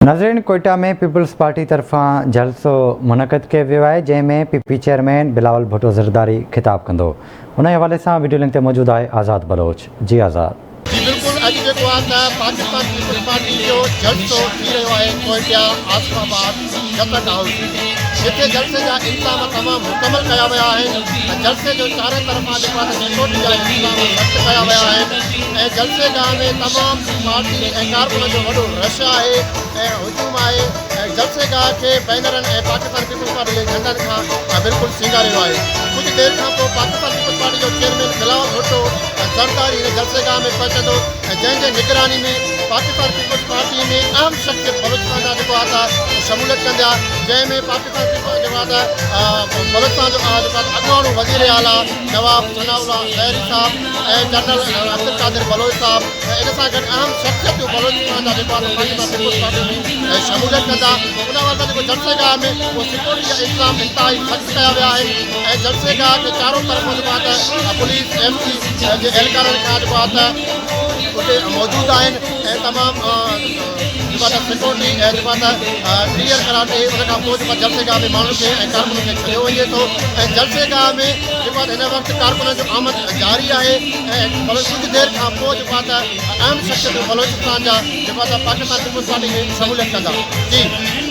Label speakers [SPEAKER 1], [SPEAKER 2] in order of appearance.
[SPEAKER 1] नाज़रीन, कोयटा में peoples party तरफ़ां जलसो मुनक़द कयो वियो आहे, जंहिंमें पीपी चेयरमैन बिलावल भुट्टो ज़रदारी ख़िताब कंदो। उन हवाले सां वीडियो लिंक ते मौजूद आहे आज़ाद बलोच। जी आज़ाद।
[SPEAKER 2] जी बिल्कुल, अॼु जेको आहे त पाकिस्तान पीपल्स पार्टी जो जलसो थी रहियो आहे कोयटा आसिफाबाद गदर हाउस, जिथे जलसे जा इंतज़ाम तमामु मुकमल कया विया आहिनि। जलसे जो चारे तरफ़ां जेको आहे सिक्योरिटी जा इंतज़ाम सख़्तु कया विया आहिनि ऐं जलसे गाह में तमामु पार्टी ऐं कारकुन जो वॾो रश आहे ऐं हुजूम आहे ऐं जलसे गाह खे बैनरनि ऐं पाकिस्तान पीपल्स पार्टी जे झंडनि खां बिल्कुलु सींगारियो आहे। कुझु देरि खां पोइ पाकिस्तान पीपल्स पार्टी जो चेयरमैन बिलावल भुट्टो ज़रदारी हिन जलसे गाह में पहुचंदो ऐं जंहिंजे निगरानी में पाकिस्तान पीपल्स पार्टी में अहम शख़्सियत बलूचिस्तान जा जेको आहे त शमूलियत कंदा, जंहिंमें पाकिस्तान पीपल्स जेको आहे त बलूचिस्तान जो जेको आहे अॻवाणो वज़ीर आला नवाब सनाउल्लाह ज़हरी साहब ऐं जनरल अब्दुल कादिर बलोच साहब ऐं इन सां गॾु अहम शख़्सियतूं बलूचिस्तान जा जेको आहे पाकिस्तान पीपल्स पार्टी में शमूलियत कंदा। उन वक़्तु जेको जलसे गाह में उहो सिक्योरिटी जा इंतज़ाम इंतिहाई सख़्तु कया विया आहिनि ऐं जलसे गाह खे चारों तरफ़ जेको आहे त पुलिस MC जे एहलकारनि खां जेको आहे त उते मौजूदु आहिनि ऐं तमामु जेको आहे सिक्योरिटी ऐं जेको आहे त क्लियर कराटे उन खां पोइ जेको जलसे गाह में माण्हुनि खे ऐं कारकुननि खे छॾियो वञे थो ऐं जलसे गाह में जेको आहे हिन वक़्तु कारकुननि जो आमद जारी आहे ऐं कुझु देरि खां पोइ जेको आहे त अहम शख़्सियत बलूचिस्तान जा जेको आहे त पाकिस्तान पीपल्स पार्टी में शमूलियत कंदा। जी।